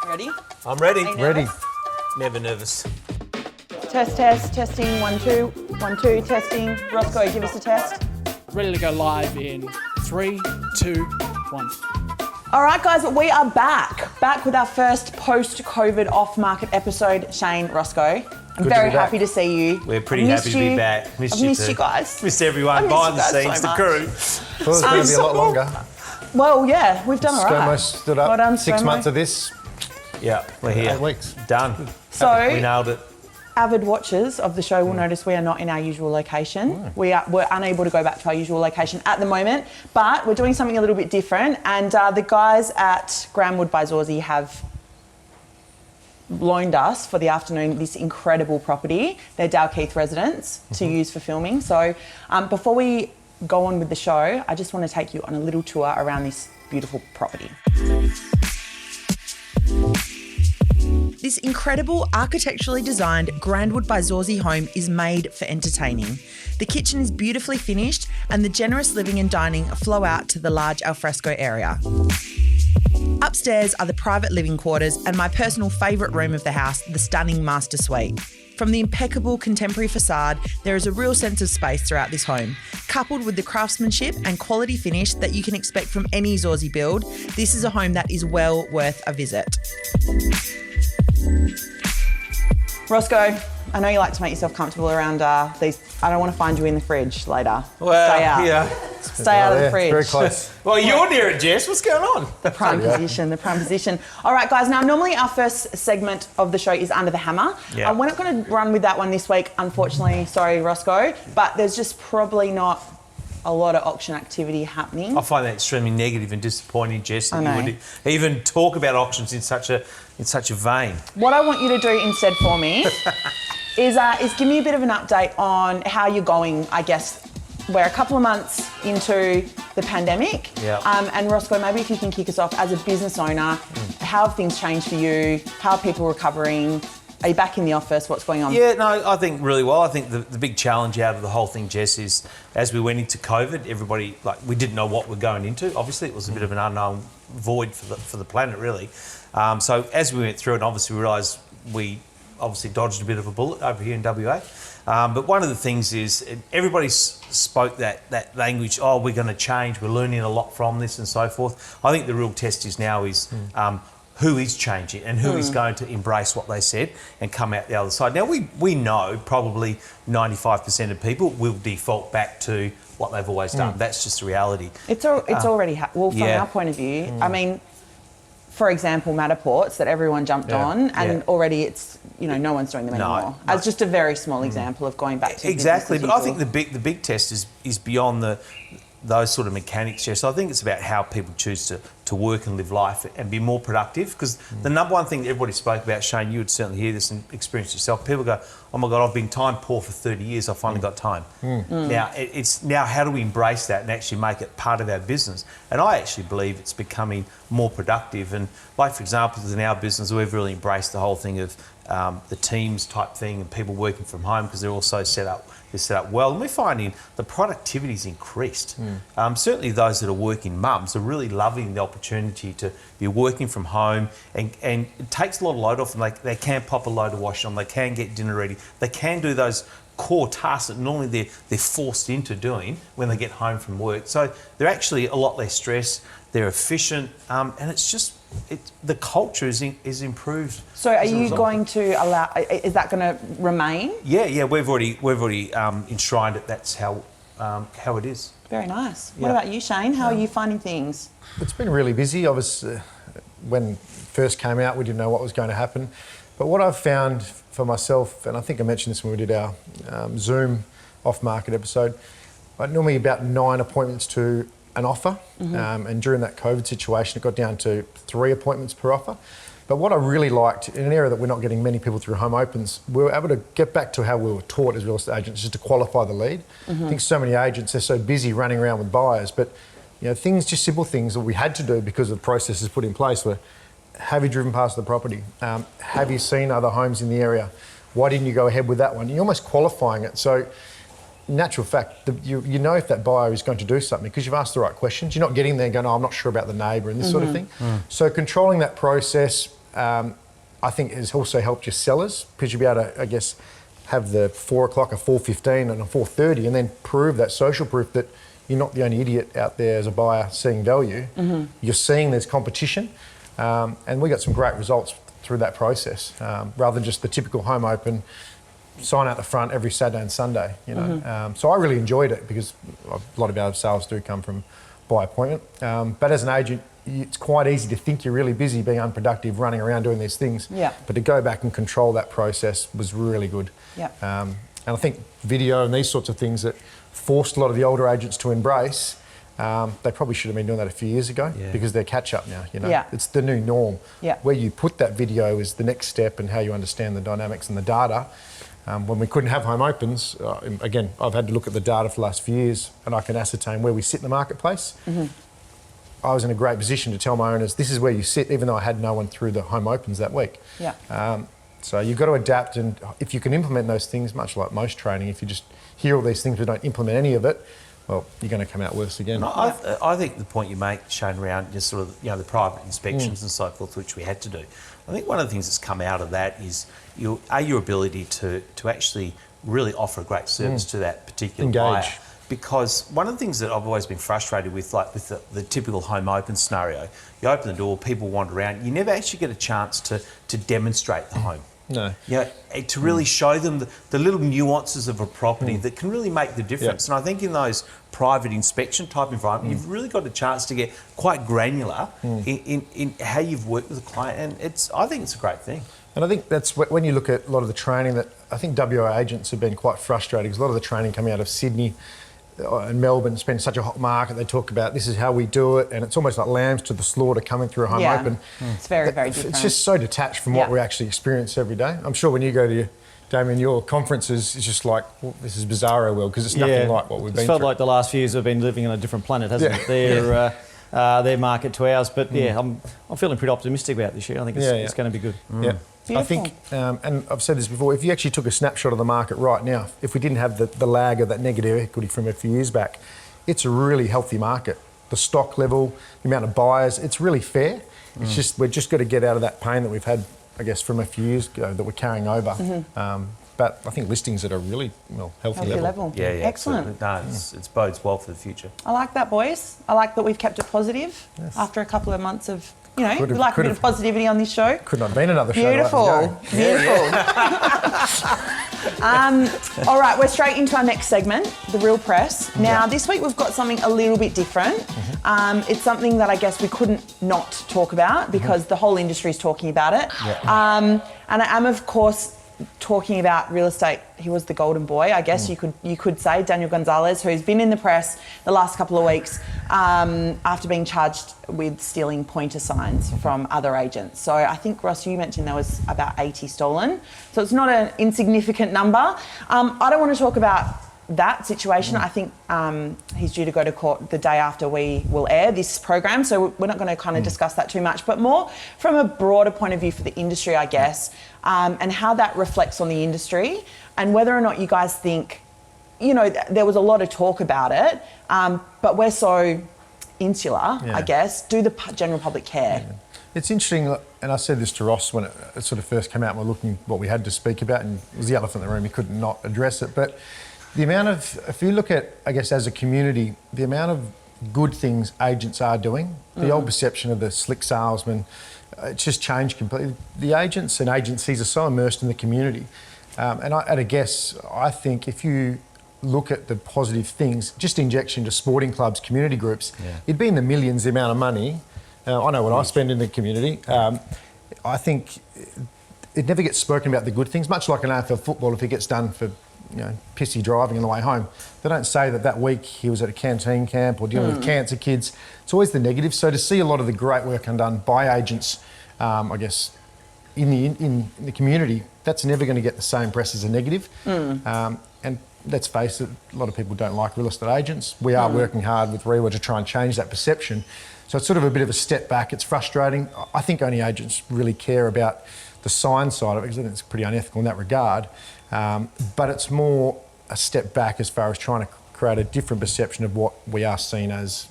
Ready? I'm ready. Ready. Never nervous. Test, testing, 1, 2, 1, 2, testing. Roscoe, give us a test. Ready to go live in 3, 2, 1. All right, guys, we are back with our first post-COVID off-market episode. Shane, Roscoe, I'm very happy to see you. We're pretty happy to be back. I've missed you guys. Missed everyone behind the scenes, the crew. Thought it was going to be a lot longer. Well, yeah, we've done all right. ScoMo stood up. Well done, 6 ScoMo. months of this. Yeah, we're here. 8 weeks. Done. So, we nailed it. avid watchers of the show will notice we are not in our usual location. We're unable to go back to our usual location at the moment, but we're doing something a little bit different. And the guys at Grandwood by Zorzi have loaned us for the afternoon this incredible property. They're Dalkeith residents to use for filming. So before we go on with the show, I just want to take you on a little tour around this beautiful property. This incredible architecturally designed Grandwood by Zorzi home is made for entertaining. The kitchen is beautifully finished and the generous living and dining flow out to the large alfresco area. Upstairs are the private living quarters and my personal favourite room of the house, the stunning master suite. From the impeccable contemporary facade, there is a real sense of space throughout this home. Coupled with the craftsmanship and quality finish that you can expect from any Zorzi build, this is a home that is well worth a visit. Roscoe, I know you like to make yourself comfortable around these. I don't want to find you in the fridge later. Well, stay out. yeah. Stay out of the fridge. Very close. Well, you're near it, Jess. What's going on? The prime position. All right, guys. Now, normally our first segment of the show is Under the Hammer. Yeah. We're not going to run with that one this week, unfortunately. Sorry, Roscoe. But there's just probably not a lot of auction activity happening. I find that extremely negative and disappointing, Jess, that I you know. would even talk about auctions in such a vein. What I want you to do instead for me is give me a bit of an update on how you're going, I guess. We're a couple of months into the pandemic. Yeah. And Roscoe, maybe if you can kick us off as a business owner, how have things changed for you? How are people recovering? Are you back in the office? What's going on? Yeah, no, I think really well. I think the big challenge out of the whole thing, Jess, is as we went into COVID, everybody, we didn't know what we're going into. Obviously, it was a bit of an unknown void for the planet, really. So as we went through it, obviously we realised we obviously dodged a bit of a bullet over here in WA. But one of the things is everybody spoke that language, oh, we're going to change, we're learning a lot from this and so forth. I think the real test is now is who is changing and who is going to embrace what they said and come out the other side. Now, we know probably 95% of people will default back to what they've always done. That's just the reality. It's already well, from Yeah. our point of view, I mean, for example, Matterports that everyone jumped on, and already it's, no one's doing them anymore. As just a very small example of going back to exactly. business But as I usual. think the big test is beyond those sort of mechanics, Jess. I think it's about how people choose to work and live life and be more productive. Because the number one thing that everybody spoke about, Shane, you would certainly hear this and experience yourself. People go, oh my God, I've been time poor for 30 years. I finally got time. Now, it's now how do we embrace that and actually make it part of our business? And I actually believe it's becoming more productive. And like, for example, in our business, we've really embraced the whole thing of the teams type thing and people working from home because they're also set up well. And we're finding the productivity's increased. Certainly those that are working mums are really loving the opportunity to be working from home and it takes a lot of load off them. They can pop a load of wash on, they can get dinner ready, they can do those core tasks that normally they're forced into doing when they get home from work. So they're actually a lot less stressed, they're efficient, and it's just, the culture is improved. So are you going to allow, is that going to remain? Yeah, we've already enshrined it. That's how it is. Very nice. Yeah. What about you, Shane? How are you finding things? It's been really busy. Obviously, when it first came out, we didn't know what was going to happen. But what I've found for myself, and I think I mentioned this when we did our Zoom off-market episode, normally about 9 appointments to an offer. And during that COVID situation, it got down to 3 appointments per offer. But what I really liked, in an area that we're not getting many people through home opens, we were able to get back to how we were taught as real estate agents, just to qualify the lead. I think so many agents are so busy running around with buyers, but things, just simple things that we had to do because of the processes put in place were, have you driven past the property? Have you seen other homes in the area? Why didn't you go ahead with that one? You're almost qualifying it. So, in natural fact, you know if that buyer is going to do something because you've asked the right questions. You're not getting there going, oh, I'm not sure about the neighbour and this sort of thing. So controlling that process, I think has also helped your sellers, because you'll be able to, I guess, have the 4 o'clock, a 4:15 and a 4:30, and then prove that social proof that you're not the only idiot out there as a buyer seeing value. You're seeing there's competition, and we got some great results through that process, rather than just the typical home open, sign out the front every Saturday and Sunday, you know. So I really enjoyed it, because a lot of our sales do come from by appointment. But as an agent, it's quite easy to think you're really busy, being unproductive, running around doing these things. Yeah. But to go back and control that process was really good. Yeah. And I think video and these sorts of things that forced a lot of the older agents to embrace, they probably should have been doing that a few years ago, because they're catch up now, you know. Yeah. It's the new norm. Yeah. Where you put that video is the next step, and how you understand the dynamics and the data. When we couldn't have home opens, again, I've had to look at the data for the last few years, and I can ascertain where we sit in the marketplace. I was in a great position to tell my owners, this is where you sit, even though I had no one through the home opens that week. Yeah. So you've got to adapt, and if you can implement those things, much like most training, if you just hear all these things but don't implement any of it, well, you're going to come out worse again. I think the point you make, Shane, around just sort of, you know, the private inspections and so forth, which we had to do. I think one of the things that's come out of that is your ability to actually really offer a great service to that particular buyer. Because one of the things that I've always been frustrated with, like with the typical home open scenario, you open the door, people wander around, you never actually get a chance to demonstrate the home. No. You know, to really show them the little nuances of a property that can really make the difference. And I think in those private inspection type environment, you've really got a chance to get quite granular in how you've worked with a client, and I think it's a great thing. And I think that's when you look at a lot of the training that I think WA agents have been quite frustrated, because a lot of the training coming out of Sydney and Melbourne, it's been such a hot market. They talk about this is how we do it, and it's almost like lambs to the slaughter coming through a home open. It's very, very different. It's just so detached from what we actually experience every day. I'm sure when you go to Damian, your conferences, it's just like, well, this is bizarro world, because it's nothing like what we've been through. It's felt like the last few years we've been living in a different planet, hasn't it? Their market to ours. But I'm feeling pretty optimistic about this year. I think it's going to be good. Yeah. I think, and I've said this before, if you actually took a snapshot of the market right now, if we didn't have the lag of that negative equity from a few years back, it's a really healthy market. The stock level, the amount of buyers, it's really fair. It's just, we've just got to get out of that pain that we've had, I guess, from a few years ago that we're carrying over. But I think listings at a really healthy level. Yeah, Excellent. No, it bodes well for the future. I like that, boys. I like that we've kept it positive after a couple of months of, you know, we like a bit of positivity on this show. Could not have been another show. Beautiful. All right, we're straight into our next segment, the Real Press. Now, this week we've got something a little bit different. It's something that I guess we couldn't not talk about, because the whole industry is talking about it. And I am, of course, talking about real estate. He was the golden boy, I guess you could say, Daniel Gonzalez, who's been in the press the last couple of weeks after being charged with stealing pointer signs from other agents. So I think, Ross, you mentioned there was about 80 stolen. So it's not an insignificant number. I don't want to talk about that situation. I think he's due to go to court the day after we will air this program, so we're not going to kind of discuss that too much, but more from a broader point of view for the industry, I guess, and how that reflects on the industry, and whether or not you guys think, you know, there was a lot of talk about it, but we're so insular, I guess. Do the general public care? It's interesting, and I said this to Ross when it sort of first came out, and we're looking what we had to speak about, and it was the elephant in the room, he could not address it, but the amount of, if you look at, I guess, as a community, the amount of good things agents are doing, the old perception of the slick salesman, it's just changed completely. The agents and agencies are so immersed in the community. And I guess, I think if you look at the positive things, just injection to sporting clubs, community groups, it'd be in the millions, the amount of money. I know what I spend in the community. I think it never gets spoken about the good things, much like an AFL football, if it gets done for pissy driving on the way home. They don't say that week he was at a canteen camp or dealing with cancer kids. It's always the negative. So to see a lot of the great work done by agents, I guess, in the community, that's never going to get the same press as a negative. And let's face it, a lot of people don't like real estate agents. We are working hard with REIWA to try and change that perception. So it's sort of a bit of a step back. It's frustrating. I think only agents really care about the sign side of it, because I think it's pretty unethical in that regard. But it's more a step back as far as trying to create a different perception of what we are seen as.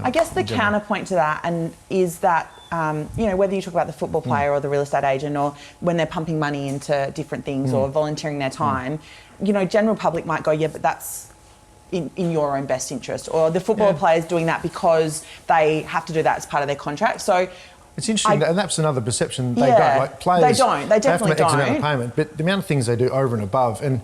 I guess the counterpoint to that is that you know, whether you talk about the football player or the real estate agent, or when they're pumping money into different things or volunteering their time, you know, general public might go, yeah, but that's in your own best interest. Or the football player's doing that because they have to do that as part of their contract. So it's interesting, and that's another perception they don't. Like players, they don't. They definitely have to make X amount don't. of payment, but the amount of things they do over and above, and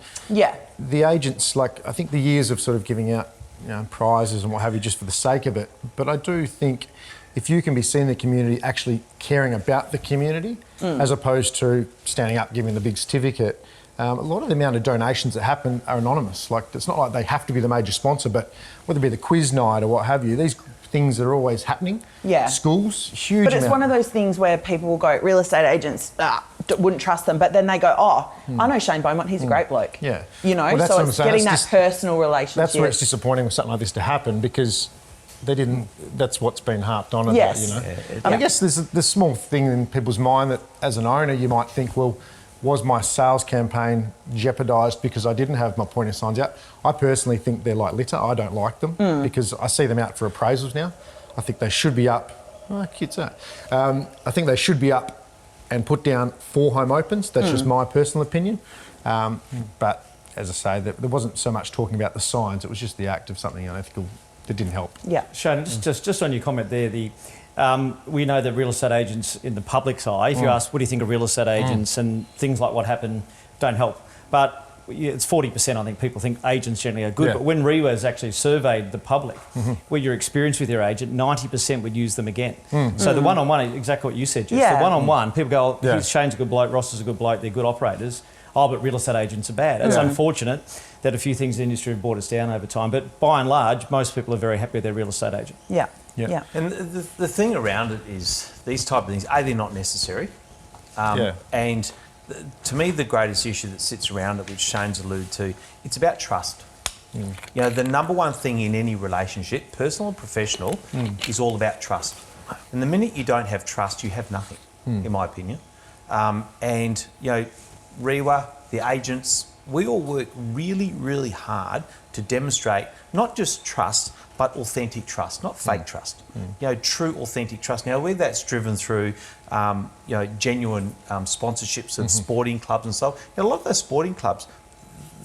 the agents, like I think the years of sort of giving out, you know, prizes and what have you just for the sake of it. But I do think if you can be seen in the community actually caring about the community, as opposed to standing up giving the big certificate. A lot of the amount of donations that happen are anonymous. Like, it's not like they have to be the major sponsor, but whether it be the quiz night or what have you, these things are always happening. Yeah. Schools, huge But it's amount. one of those things where people will go, real estate agents, wouldn't trust them. But then they go, I know Shane Beaumont, he's a great bloke. Yeah. You know, Well, that's so what I'm it's saying. getting That's that personal relationship. That's where it's disappointing with something like this to happen, because they didn't. That's what's been harped on about, Yes. you know. And I guess there's this small thing in people's mind that, as an owner, you might think, well, was my sales campaign jeopardised because I didn't have my pointer signs out? I personally think they're like litter. I don't like them because I see them out for appraisals now. I think they should be up. Oh, cute that. I think they should be up and put down for home opens. That's just my personal opinion. But as I say, there wasn't so much talking about the signs. It was just the act of something unethical that didn't help. Yeah. Shane, just on your comment there, we know that real estate agents in the public's eye, if you ask, what do you think of real estate agents and things like what happened, don't help. But it's 40%, I think, people think agents generally are good. Yeah. But when REIWA has actually surveyed the public, where your experience with your agent, 90% would use them again. So the one-on-one, exactly what you said, Jess. Yeah. The one-on-one, people go, oh, Shane's a good bloke, Ross is a good bloke, they're good operators. Oh, but real estate agents are bad. It's unfortunate that a few things in the industry have brought us down over time. But by and large, most people are very happy with their real estate agent. Yeah. And the thing around it is these type of things, they're not necessary. And to me, the greatest issue that sits around it, which Shane's alluded to, it's about trust. You know, the number one thing in any relationship, personal and professional, is all about trust. And the minute you don't have trust, you have nothing, in my opinion. And, you know, REIWA, the agents, we all work really, really hard to demonstrate not just trust, but authentic trust, not fake trust. You know, true authentic trust. Now, whether that's driven through, you know, genuine sponsorships of sporting clubs and so on. You know, a lot of those sporting clubs,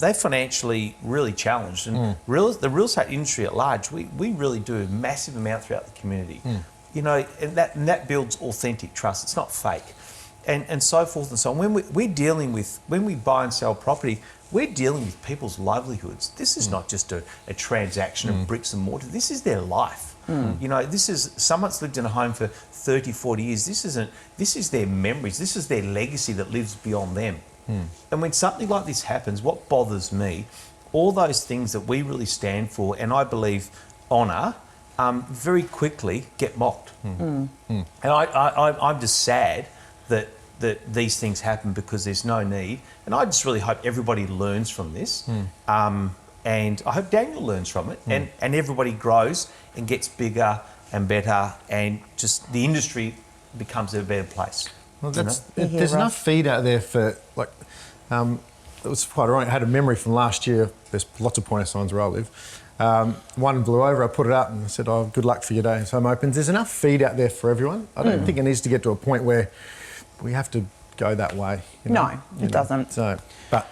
they're financially really challenged, and the real estate industry at large, we really do a massive amount throughout the community. You know, and that builds authentic trust. It's not fake. And so forth and so on. When we buy and sell property, we're dealing with people's livelihoods. This is not just a transaction of bricks and mortar. This is their life. You know, this is someone's lived in a home for 30, 40 years. This is their memories. This is their legacy that lives beyond them. And when something like this happens, what bothers me, all those things that we really stand for and I believe honour, very quickly get mocked. And I'm just sad that these things happen because there's no need. And I just really hope everybody learns from this. And I hope Daniel learns from it and everybody grows and gets bigger and better and just the industry becomes a better place. Well, there's enough feed out there for, like, it was quite ironic. I had a memory from last year. There's lots of pointer signs where I live. One blew over, I put it up and I said, oh, good luck for your day. So home opens. There's enough feed out there for everyone. I don't think it needs to get to a point where we have to go that way. You know? No, it doesn't. So, but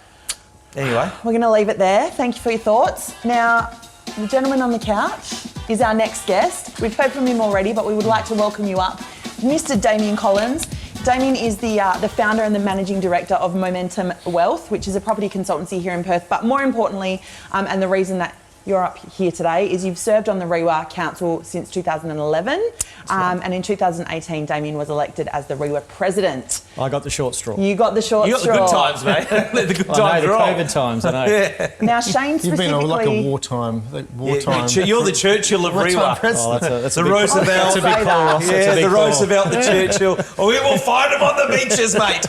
anyway, we're going to leave it there. Thank you for your thoughts. Now, the gentleman on the couch is our next guest. We've heard from him already, but we would like to welcome you up, Mr. Damian Collins. Damian is the founder and the managing director of Momentum Wealth, which is a property consultancy here in Perth. But more importantly, and the reason that you're up here today is you've served on the REIWA Council since 2011, and in 2018 Damian was elected as the REIWA president. I got the short straw. You got the short straw. You got the good times, mate. The good times I know, the are on. COVID times, I know. Now Shane you've specifically... been like a wartime. You're the Churchill of REIWA. Oh, that's The big, Roosevelt. that's a big call, Ross. That's a Yeah, big the call. Roosevelt, the Churchill. Oh, we will find them on the beaches, mate.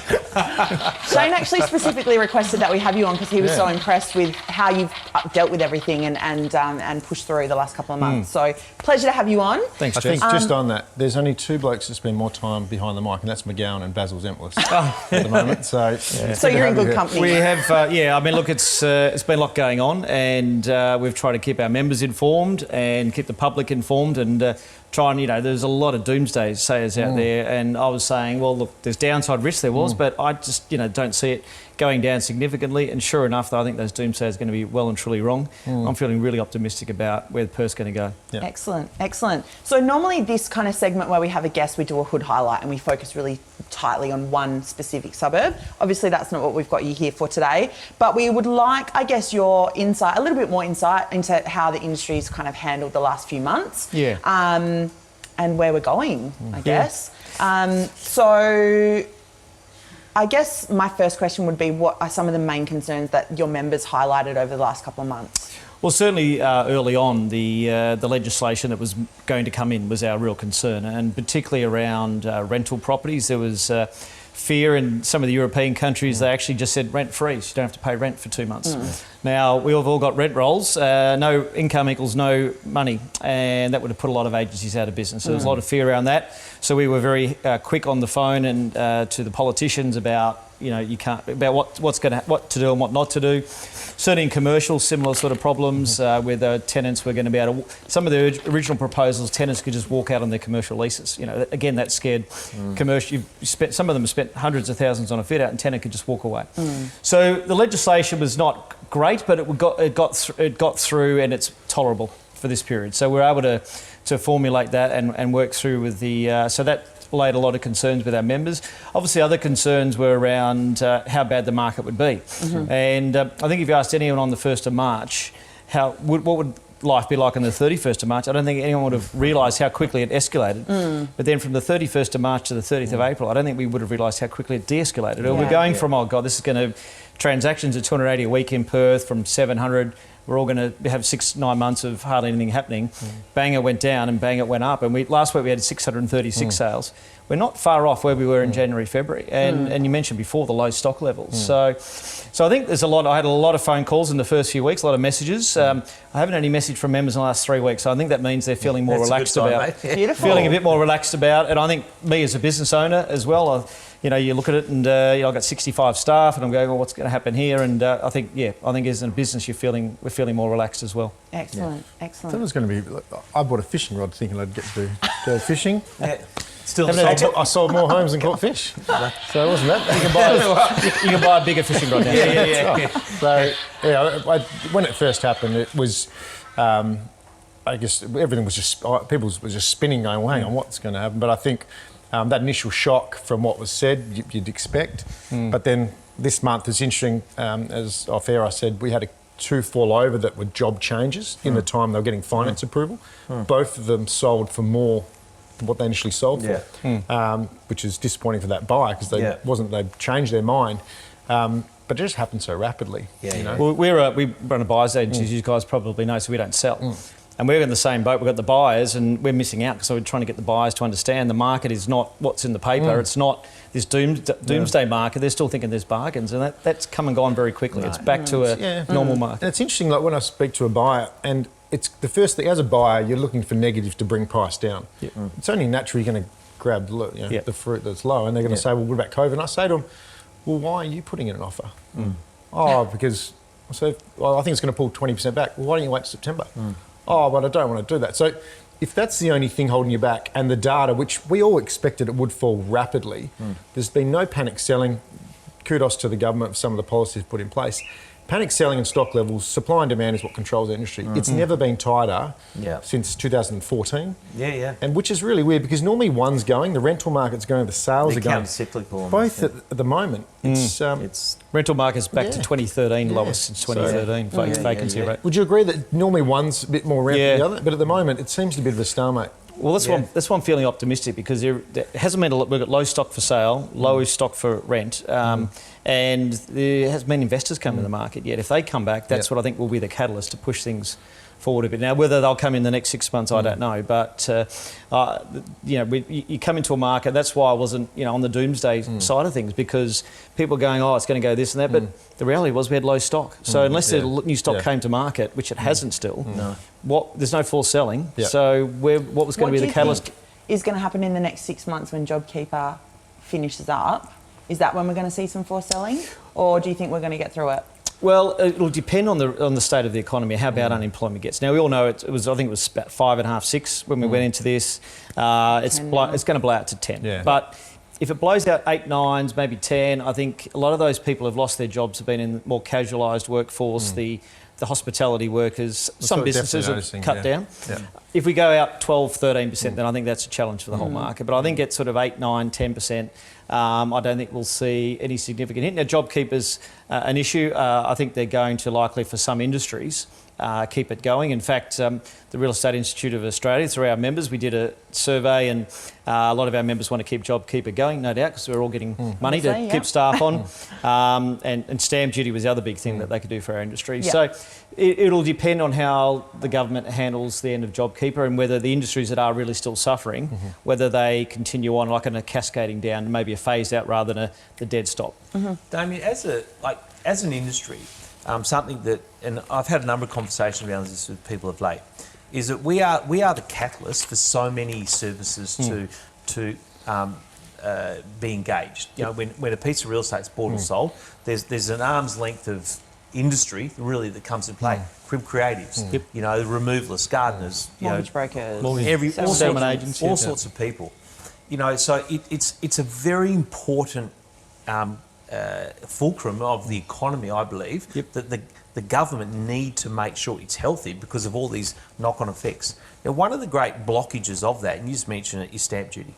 Shane actually specifically requested that we have you on because he was so impressed with how you've dealt with everything and pushed through the last couple of months. So pleasure to have you on. Thanks, I Jess. think just on that, there's only two blokes that spend more time behind the mic, and that's McGowan and Basil Zemplis at the moment. So, So you're in good company. We have, I mean, look, it's been a lot going on, and we've tried to keep our members informed and keep the public informed and try and, there's a lot of doomsday sayers out there, and I was saying, well, look, there's downside risk there was, but I just, don't see it going down significantly. And sure enough, though, I think those doomsayers are going to be well and truly wrong. I'm feeling really optimistic about where the Perth's going to go. Yeah. Excellent. So normally this kind of segment where we have a guest, we do a hood highlight and we focus really tightly on one specific suburb. Obviously, that's not what we've got you here for today, but we would like, I guess, your insight, a little bit more insight into how the industry's kind of handled the last few months. Yeah. And where we're going, I guess. So I guess my first question would be, what are some of the main concerns that your members highlighted over the last couple of months? Well, certainly early on, the legislation that was going to come in was our real concern, and particularly around rental properties. There was fear in some of the European countries. They actually just said rent free, so you don't have to pay rent for 2 months. Now, we have all got rent rolls. No income equals no money, and that would have put a lot of agencies out of business. So there was a lot of fear around that. So we were very quick on the phone and to the politicians about, about what to do and what not to do. Certainly in commercial, similar sort of problems where the tenants were going to be able to... Some of the original proposals, tenants could just walk out on their commercial leases. Again, that scared commercial... Some of them spent hundreds of thousands on a fit-out, and tenant could just walk away. So the legislation was not great, but it got through, and it's tolerable for this period. So we're able to formulate that and work through with the... So that laid a lot of concerns with our members. Obviously, other concerns were around how bad the market would be. And I think if you asked anyone on the 1st of March, what would life be like on the 31st of March, I don't think anyone would have realised how quickly it escalated. But then from the 31st of March to the 30th of April, I don't think we would have realised how quickly it de-escalated. We're going from, oh God, this is going to... Transactions at 280 a week in Perth, from 700... We're all going to have 9 months of hardly anything happening. Bang, it went down, and bang, it went up. And last week we had 636 sales. We're not far off where we were in January, February. And you mentioned before the low stock levels. So I think there's I had a lot of phone calls in the first few weeks, a lot of messages. I haven't had any message from members in the last 3 weeks. So I think that means they're feeling more relaxed about. Feeling a bit more relaxed about. And I think me as a business owner as well, you look at it and I've got 65 staff, and I'm going, well, what's going to happen here? And I think as a business, we're feeling more relaxed as well. Excellent. I thought it was going to be... I bought a fishing rod thinking I'd get to go fishing. Still, I sold more homes than caught fish. So it wasn't that. You can buy a bigger fishing rod now. Yeah. So, when it first happened, it was... I guess everything was just... People was just spinning, going, well, hang on, what's going to happen? But I think... that initial shock from what was said, you'd expect. But then this month is interesting. As off air I said, we had 2 fall over that were job changes in the time they were getting finance approval. Both of them sold for more than what they initially sold for, which is disappointing for that buyer because they changed their mind. But it just happened so rapidly. Well, we run a buyer's agency, as you guys probably know, so we don't sell. And we're in the same boat. We've got the buyers, and we're missing out because we're trying to get the buyers to understand the market is not what's in the paper. It's not this doomsday market. They're still thinking there's bargains, and that's come and gone very quickly. It's back to a normal market. And it's interesting, like when I speak to a buyer, and it's the first thing, as a buyer, you're looking for negative to bring price down. It's only natural you're going to grab the fruit that's low, and they're going to say, well, what about COVID? And I say to them, well, why are you putting in an offer? Because I think it's going to pull 20% back. Well, why don't you wait till September? Oh, but I don't want to do that. So if that's the only thing holding you back, and the data, which we all expected it would fall rapidly, there's been no panic selling. Kudos to the government for some of the policies put in place. Panic selling and stock levels, supply and demand is what controls the industry. It's never been tighter since 2014. And which is really weird because normally one's going, the rental market's going, the sales are going. Cyclical. Both at the moment. It's rental market's back to 2013, lowest since 2013 vacancy rate. Would you agree that normally one's a bit more around than the other? But at the moment, it seems to be a bit of a stalemate. Well, that's why I'm feeling optimistic because there hasn't been we've got low stock for sale, low stock for rent, and there hasn't been investors come to the market yet. If they come back, that's what I think will be the catalyst to push things forward a bit. Now, whether they'll come in the next 6 months, I don't know. But you come into a market. That's why I wasn't on the doomsday side of things because people are going, oh, it's going to go this and that. But the reality was we had low stock. So unless the new stock came to market, which it hasn't still, there's no forced selling. So what was going to be the catalyst? Is going to happen in the next 6 months when JobKeeper finishes up? Is that when we're going to see some forced selling, or do you think we're going to get through it? Well, it'll depend on the state of the economy, how bad unemployment gets. Now, we all know I think it was about 5.5, 6 when we went into this. It's going to blow out to 10. Yeah. But if it blows out 8, 9s, maybe 10, I think a lot of those people have lost their jobs, have been in more casualised workforce, the hospitality workers, some businesses have cut down. Yeah. If we go out 12, 13%, then I think that's a challenge for the whole market. But I think it's sort of 8, 9, 10%. I don't think we'll see any significant hit. Now, JobKeeper's an issue. I think they're going to likely, for some industries, keep it going. In fact, the Real Estate Institute of Australia, through our members, we did a survey, and a lot of our members want to keep JobKeeper going, no doubt, because we're all getting money to keep staff on. And stamp duty was the other big thing that they could do for our industry. Yeah. So it'll depend on how the government handles the end of JobKeeper and whether the industries that are really still suffering, whether they continue on like in a cascading down, maybe a phase out rather than the dead stop. Damien, as an industry, something that, and I've had a number of conversations around this with people of late, is that we are the catalyst for so many services to be engaged. You know, when a piece of real estate's bought or sold, there's an arm's length of industry really that comes into play. Crib creatives, you know, removalists, gardeners, Mortgage brokers, all sorts of people. You know, so it's a very important fulcrum of the economy, I believe, that the government need to make sure it's healthy because of all these knock-on effects. Now, one of the great blockages of that, and you just mentioned it, is stamp duty.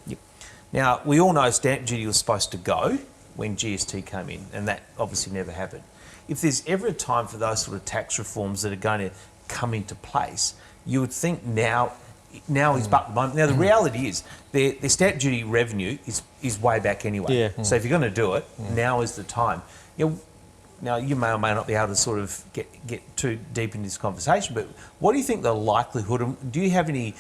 Now, we all know stamp duty was supposed to go when GST came in, and that obviously never happened. If there's ever a time for those sort of tax reforms that are going to come into place, you would think now is but the moment. Now, the reality is their stamp duty revenue is way back anyway. So if you're going to do it, now is the time. You know, now, you may or may not be able to sort of get too deep into this conversation, but what do you think the likelihood, and do you have any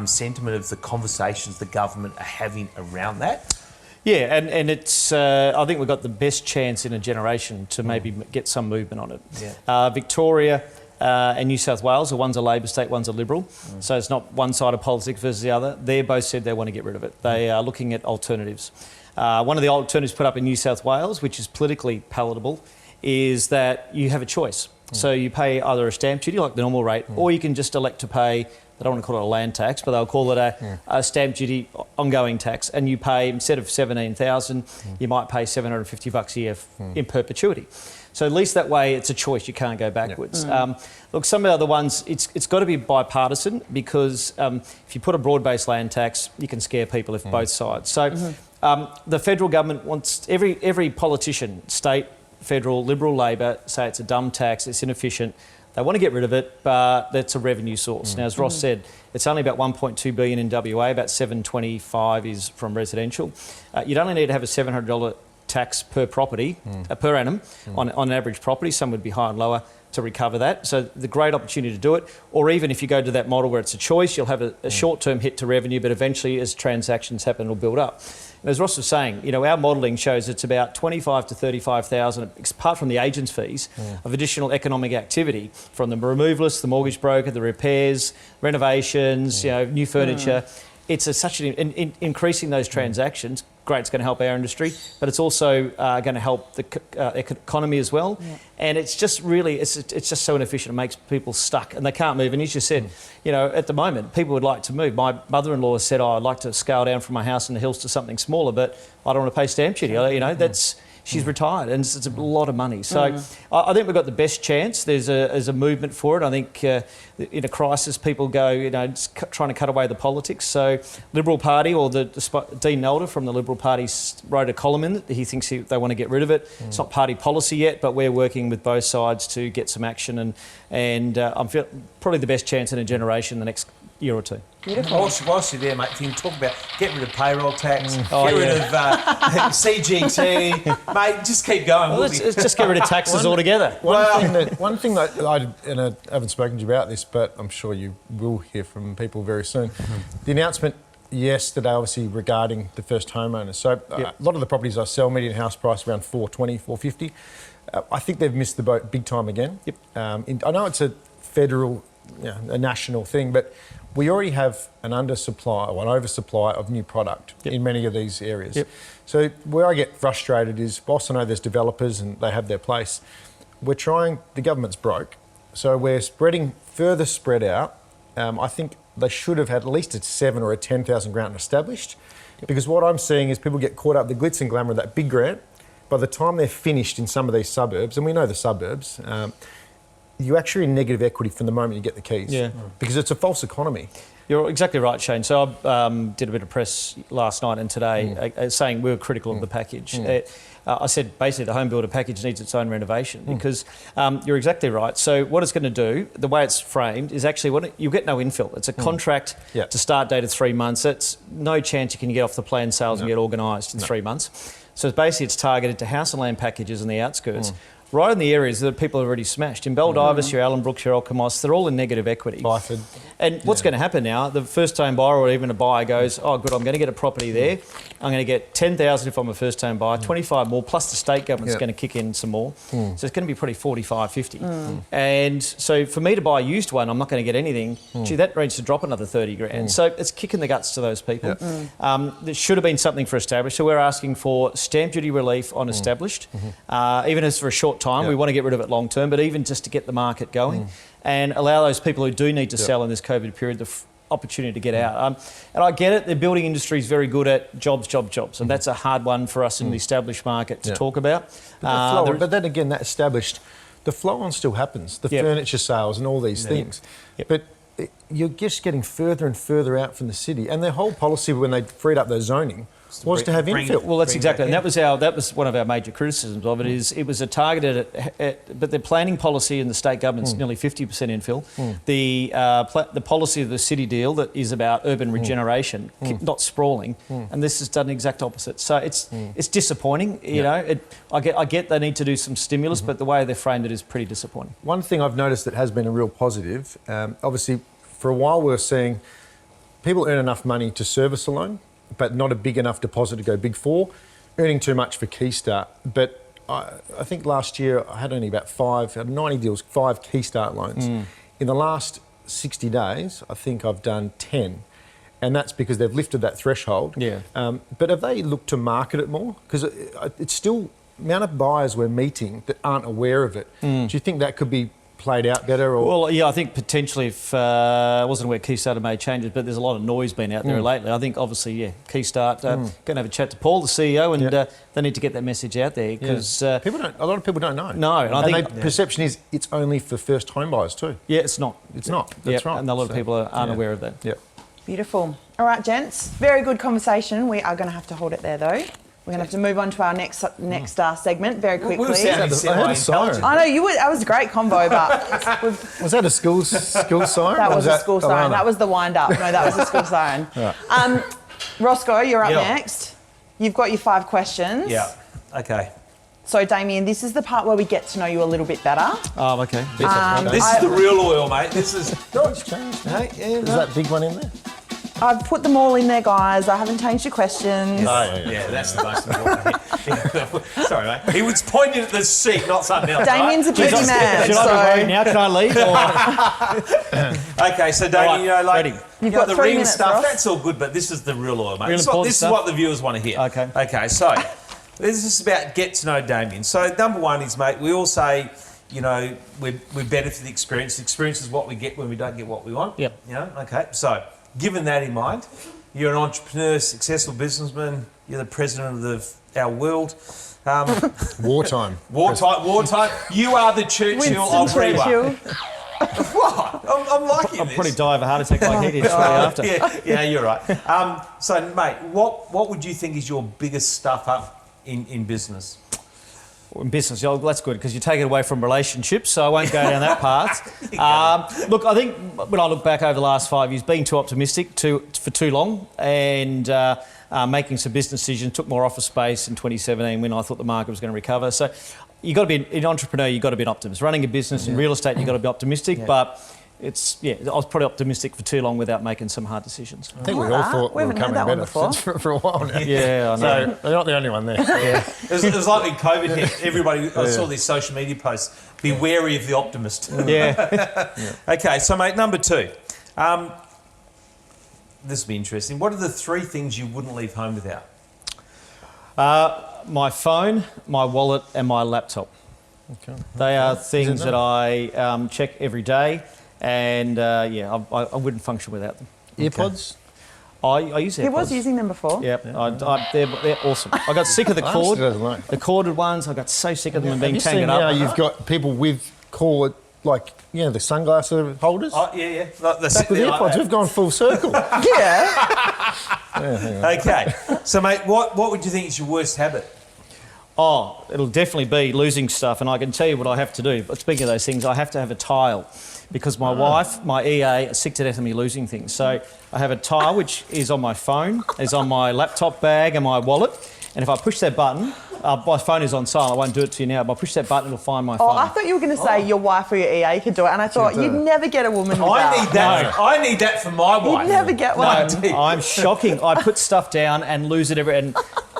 sentiment of the conversations the government are having around that? Yeah, and it's. I think we've got the best chance in a generation to maybe get some movement on it. Victoria and New South Wales, one's a Labor state, one's a Liberal, so it's not one side of politics versus the other. They both said they want to get rid of it. They are looking at alternatives. One of the alternatives put up in New South Wales, which is politically palatable, is that you have a choice. So you pay either a stamp duty, like the normal rate, or you can just elect to pay, they don't want to call it a land tax, but they'll call it a stamp duty ongoing tax, and you pay, instead of $17,000, you might pay $750 a year in perpetuity. So at least that way it's a choice, you can't go backwards. Look, some of the other ones, it's got to be bipartisan, because if you put a broad-based land tax, you can scare people if both sides. So the federal government wants, every politician, state, federal, Liberal, Labor, say it's a dumb tax, it's inefficient. They want to get rid of it, but that's a revenue source. Now, as Ross said, it's only about $1.2 billion in WA, about $725 is from residential. You'd only need to have a $700 tax per property, per annum, on an average property. Some would be higher and lower to recover that. So the great opportunity to do it, or even if you go to that model where it's a choice, you'll have a short-term hit to revenue, but eventually as transactions happen, it'll build up. And as Ross was saying, you know, our modelling shows it's about 25 to 35,000, apart from the agents' fees, of additional economic activity from the removalists, the mortgage broker, the repairs, renovations, you know, new furniture. It's such an increasing those transactions. Great, it's going to help our industry, but it's also going to help the economy as well. And it's just really, it's just so inefficient. It makes people stuck and they can't move. And as you said, you know, at the moment, people would like to move. My mother-in-law said, "Oh, I'd like to scale down from my house in the hills to something smaller, but I don't want to pay stamp duty." You know, that's. She's retired, and it's a lot of money. So I think we've got the best chance. There's a movement for it. I think in a crisis, people go, you know, just trying to cut away the politics. So Liberal Party, or Dean Nelder from the Liberal Party wrote a column in it. He thinks they want to get rid of it. It's not party policy yet, but we're working with both sides to get some action. And I'm probably the best chance in a generation the next year or two. Whilst you're there, mate, if you can talk about getting rid of payroll tax, get rid of CGT, mate, just keep going. Well, let's just get rid of taxes altogether. One thing that I haven't spoken to you about this, but I'm sure you will hear from people very soon. The announcement yesterday, obviously, regarding the first homeowners. So a lot of the properties I sell, median house price around $420,000, $450,000. I think they've missed the boat big time again. I know it's a federal, a national thing, but we already have an undersupply or an oversupply of new product in many of these areas. So where I get frustrated is, whilst I know there's developers and they have their place, the government's broke, so we're further spread out. I think they should have had at least a 7 or a 10,000 grant established, because what I'm seeing is people get caught up in the glitz and glamour of that big grant. By the time they're finished in some of these suburbs, and we know the suburbs, you're actually in negative equity from the moment you get the keys. Yeah. Because it's a false economy. You're exactly right, Shane. So I did a bit of press last night and today saying we were critical of the package. I said basically the home builder package needs its own renovation because you're exactly right. So what it's going to do, the way it's framed, is actually you'll get no infill. It's a contract to start date of 3 months. It's no chance you can get off the plan sales and get organised in 3 months. So it's targeted to house and land packages in the outskirts. Right in the areas that people have already smashed. In Baldivis, your Allen Brooks, your Alkimos, they're all in negative equity. Byford. And what's going to happen now, the first-time buyer or even a buyer goes, oh, good, I'm going to get a property there. I'm going to get 10,000 if I'm a first-time buyer, 25 more, plus the state government's going to kick in some more. So it's going to be probably 45, 50. And so for me to buy a used one, I'm not going to get anything. Gee, that needs to drop another 30 grand. So it's kicking the guts to those people. There should have been something for established. So we're asking for stamp duty relief on established, even as for a short time. We want to get rid of it long term, but even just to get the market going and allow those people who do need to sell in this COVID period the opportunity to get out. And I get it, the building industry is very good at jobs, and that's a hard one for us in the established market to talk about. But then again, that established, the flow-on still happens, the furniture sales and all these things. But you're just getting further and further out from the city. And their whole policy when they freed up their zoning was to have infill. Well, that's exactly, and that was one of our major criticisms of it. Is it was a targeted, but the planning policy in the state government's nearly 50% infill. The policy of the city deal that is about urban regeneration, not sprawling, and this has done the exact opposite. So it's disappointing. You know, I get they need to do some stimulus, but the way they framed it is pretty disappointing. One thing I've noticed that has been a real positive, obviously, for a while we were seeing people earn enough money to service a loan, but not a big enough deposit to go big four, earning too much for Keystart. But I think last year I had only about 90 deals, 5 Keystart loans. In the last 60 days, I think I've done 10. And that's because they've lifted that threshold. But have they looked to market it more? Because it's still, the amount of buyers we're meeting that aren't aware of it. Do you think that could be played out better? Or? Well, yeah, I think potentially if I wasn't aware Keystart made changes, but there's a lot of noise been out there lately. I think obviously, Keystart going to have a chat to Paul, the CEO, and they need to get that message out there because a lot of people don't know. No, and I think perception is it's only for first home buyers too. Yeah, it's not. It's not. That's right. And a lot of people aren't aware of that. Yeah. Beautiful. All right, gents. Very good conversation. We are going to have to hold it there, though. We're going to have to move on to our next segment very quickly. I heard a siren. I know that was a great combo, but was that a school siren? That was a school siren. That was the wind up. No, that was a school siren. Right. Roscoe, you're up next. You've got your 5 questions. Yeah. Okay. So, Damian, this is the part where we get to know you a little bit better. Oh, okay. This is the real oil, mate. This is. No, it's changed. Hey, is that big one in there? I've put them all in there, guys. I haven't changed your questions. Yeah, that's the most important thing. Sorry, mate. He was pointing at the seat, not something else. Damian's a busy man. Should I be worried now? Can I leave? Okay, so Damian, ready. You've got the 3 ring minutes, stuff, Ross. that's all good, but this is the real oil, mate. Real This is what the viewers want to hear. Okay. Okay, so this is about get to know Damian. So number one is, mate, we all say, you know, we're better for the experience. The experience is what we get when we don't get what we want. Yep. You know, okay. So given that in mind, you're an entrepreneur, successful businessman. You're the president of our world. Wartime. Wartime. You are the Churchill of REIWA. What? I'm liking I'll this. probably die of a heart attack like he did straight after. Yeah, you're right. So, mate, what would you think is your biggest stuff up in business? In business, that's good because you take it away from relationships, so I won't go down that path. Look, I think when I look back over the last 5 years, being too optimistic for too long and making some business decisions, took more office space in 2017 when I thought the market was going to recover. So you've got to be an entrepreneur, you've got to be an optimist. Running a business in real estate, you've got to be optimistic, but I was probably optimistic for too long without making some hard decisions. I think we all thought we were coming better for a while now. Yeah, I know. So they're not the only one there. It was like when COVID hit, everybody, I saw these social media posts, be wary of the optimist. Okay, so mate, number 2. This will be interesting. What are the 3 things you wouldn't leave home without? My phone, my wallet and my laptop. Okay. They are things that I check every day, and I wouldn't function without them. Earpods? I use AirPods. He was using them before. Yep, they're awesome. I got sick of the cord. The corded ones, I got so sick of them and being tangled up. Now you've got people with cord, like, the sunglasses holders. Oh, yeah. Like the Back with like earpods, that. we've gone full circle. Yeah. Okay. So, mate, what would you think is your worst habit? Oh, it'll definitely be losing stuff, and I can tell you what I have to do. But speaking of those things, I have to have a tile because my wife, my EA, is sick to death of me losing things. So I have a tile which is on my phone, is on my laptop bag and my wallet. And if I push that button, my phone is on silent. I won't do it to you now. But I push that button, it'll find my phone. Oh, I thought you were going to say your wife or your EA could do it, and I thought you'd never get a woman with I that. need that. I need that for my wife. You'd never get one. No, I'm shocking. I put stuff down and lose it and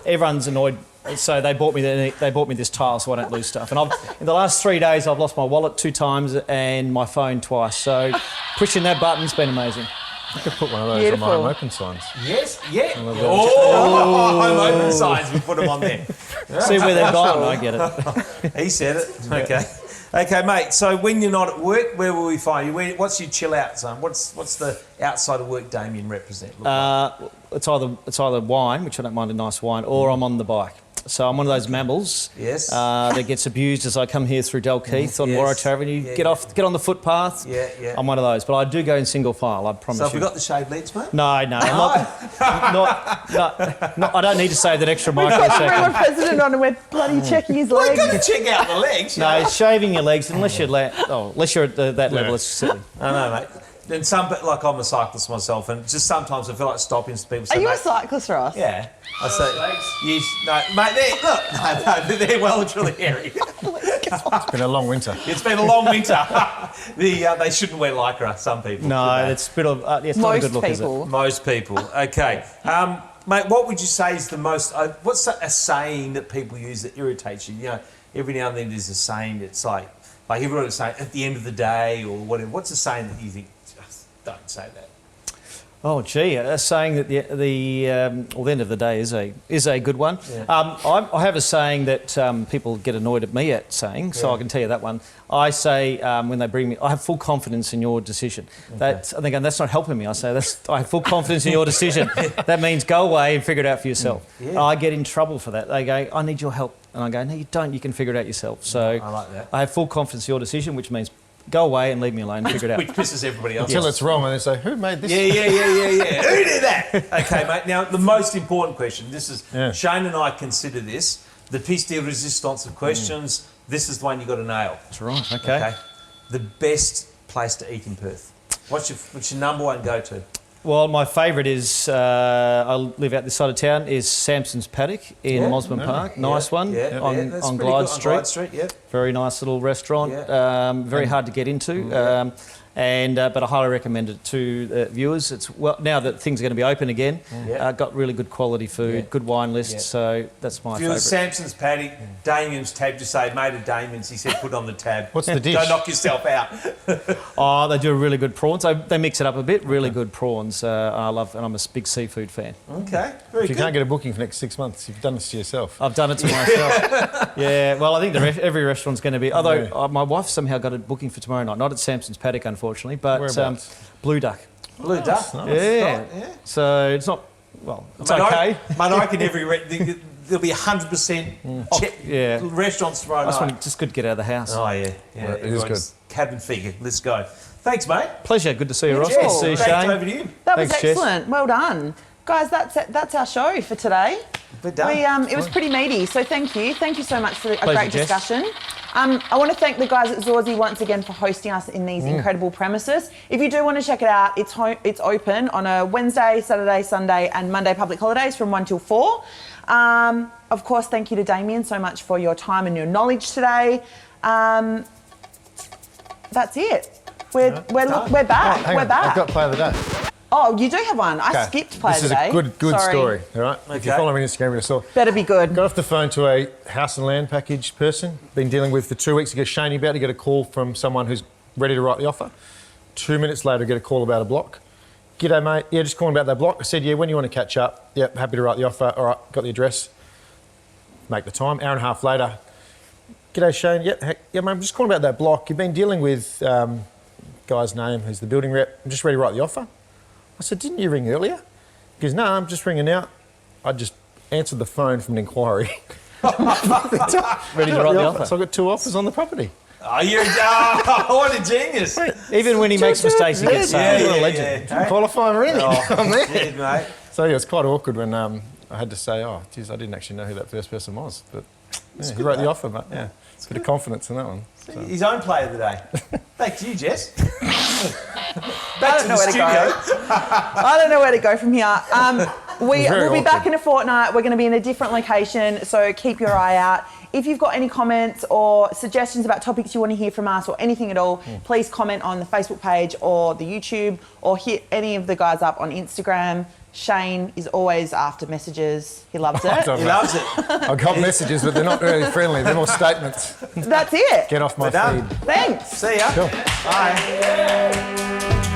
everyone's annoyed. So they bought me this tile so I don't lose stuff. And in the last 3 days, I've lost my wallet 2 times and my phone twice. So pushing that button's been amazing. I could put one of those Beautiful. on my home open signs. Yes, yeah. Oh, home open signs, we put them on there. See where they've gone. I get it. He said it. Okay. Okay, mate, so when you're not at work, where will we find you? What's your chill out zone? What's the outside of work Damian represent? Look like? It's either wine, which I don't mind a nice wine, or I'm on the bike. So I'm one of those mammals that gets abused as I come here through Dalkeith on Wartime Avenue. Get on the footpath. Yeah. I'm one of those, but I do go in single file. I promise So you. have we got the shaved legs, mate? No, I'm not. I don't need to save that extra We've got the microsecond. president on and we're bloody checking his We've got legs. to check out the legs. No, it's shaving your legs unless you're at that level. It's silly. I know, mate. And like I'm a cyclist myself, and just sometimes I feel like stopping to people. Are Say, you a mate, cyclist, Ross? yeah. I say, mate, they're well and truly hairy. It's been a long winter. It's been a long winter. They shouldn't wear lycra, some people. No, it's a bit of it's not a good look, is it? Most people. Okay. Mate, what would you say is the most... what's a saying that people use that irritates you? You know, every now and then there's a saying that's like everyone would say at the end of the day or whatever. What's a saying that you think, just don't say that? Oh, gee, a saying that the end of the day is a good one. Yeah. I have a saying that people get annoyed at me at saying, so I can tell you that one. I say when they bring me, I have full confidence in your decision. Okay. That's not helping me. I say I have full confidence in your decision. That means go away and figure it out for yourself. Yeah. I get in trouble for that. They go, I need your help, and I go, no, you don't. You can figure it out yourself. So I like that. I have full confidence in your decision, which means go away and leave me alone and figure it out. Which pisses everybody else Until off. it's wrong and they say, who made this? Yeah. Who did that? Okay, mate. Now, the most important question. This is... Shane and I consider this the piece de resistance of questions. This is the one you've got to nail. That's right, okay. The best place to eat in Perth. What's your number one go-to? Well, my favourite is, I live out this side of town, is Samson's Paddock in Mosman Park. Nice one on Glide Street. On Glide Street, yeah. Very nice little restaurant. Yeah. Very hard to get into. But I highly recommend it to viewers. Now that things are going to be open again, got really good quality food, good wine list. So that's my favourite. Samson's Paddock, Damian's tab. Just say, mate of Damian's. He said, put on the tab. What's the dish? Don't knock yourself out. Oh, they do really good prawns. They mix it up a bit. Really good prawns. I love, and I'm a big seafood fan. Okay, very If you good. can't get a booking for the next 6 months, you've done this to yourself. I've done it to myself. Yeah, well, I think every restaurant's going to be... Although my wife somehow got a booking for tomorrow night. Not at Samson's Paddock, unfortunately, but Blue Duck. Blue Duck. Nice. Yeah. So it's not... Well, it's okay. Mate, I reckon there'll be 100% restaurants tomorrow night. Just good to get out of the house. Oh, yeah. It is good. Cabin figure. Let's go. Thanks, mate. Pleasure. Good to see you, Ross. Yes. Good to see you, Thanks, Shane. over to you. That was Thanks, Jess. excellent. Well done. Guys, that's our show for today. We're done. It was pretty meaty, so thank you. Thank you so much for a Pleasure, great Jess. discussion. I want to thank the guys at Zorzi once again for hosting us in these incredible premises. If you do want to check it out, it's open on a Wednesday, Saturday, Sunday and Monday public holidays from 1 till 4. Of course, thank you to Damian so much for your time and your knowledge today. That's it. We're back. Hang We're on, back. I've got play of the day. Oh, you do have one. I Okay. skipped play This is today. a good Sorry. story, all right? If you Okay. follow me on Instagram, you saw. Better be good. Got off the phone to a house and land package person, been dealing with for 2 weeks ago. Shane, you're about to get a call from someone who's ready to write the offer. 2 minutes later, get a call about a block. G'day, mate. Yeah, just calling about that block. I said, yeah, when you want to catch up? Yep, happy to write the offer. All right, got the address. Make the time. Hour and a half later, G'day, Shane. Yeah, mate, I'm just calling about that block. You've been dealing with guy's name, who's the building rep. I'm just ready to write the offer. I said, didn't you ring earlier? He goes, no, I'm just ringing now. I just answered the phone from an inquiry. Ready to write the offer. So I've got 2 offers on the property. Oh, what a genius. Even when he makes mistakes, he gets saved. What a legend. Didn't qualify or anything. Oh, man. Mate. So yeah, it's quite awkward when I had to say, oh, geez, I didn't actually know who that first person was. But yeah, he wrote the offer, mate. Yeah, it's a bit of confidence in that one. So. His own player of the day. Back to you, Jess. I don't know where to go. I don't know where to go from here. We'll be back in a fortnight. We're going to be in a different location, so keep your eye out. If you've got any comments or suggestions about topics you want to hear from us or anything at all, please comment on the Facebook page or the YouTube, or hit any of the guys up on Instagram. Shane is always after messages. He loves it. He loves it. I've got messages, but they're not really friendly. They're more statements. That's it. Get off my feed. Thanks. See ya. Cool. Bye.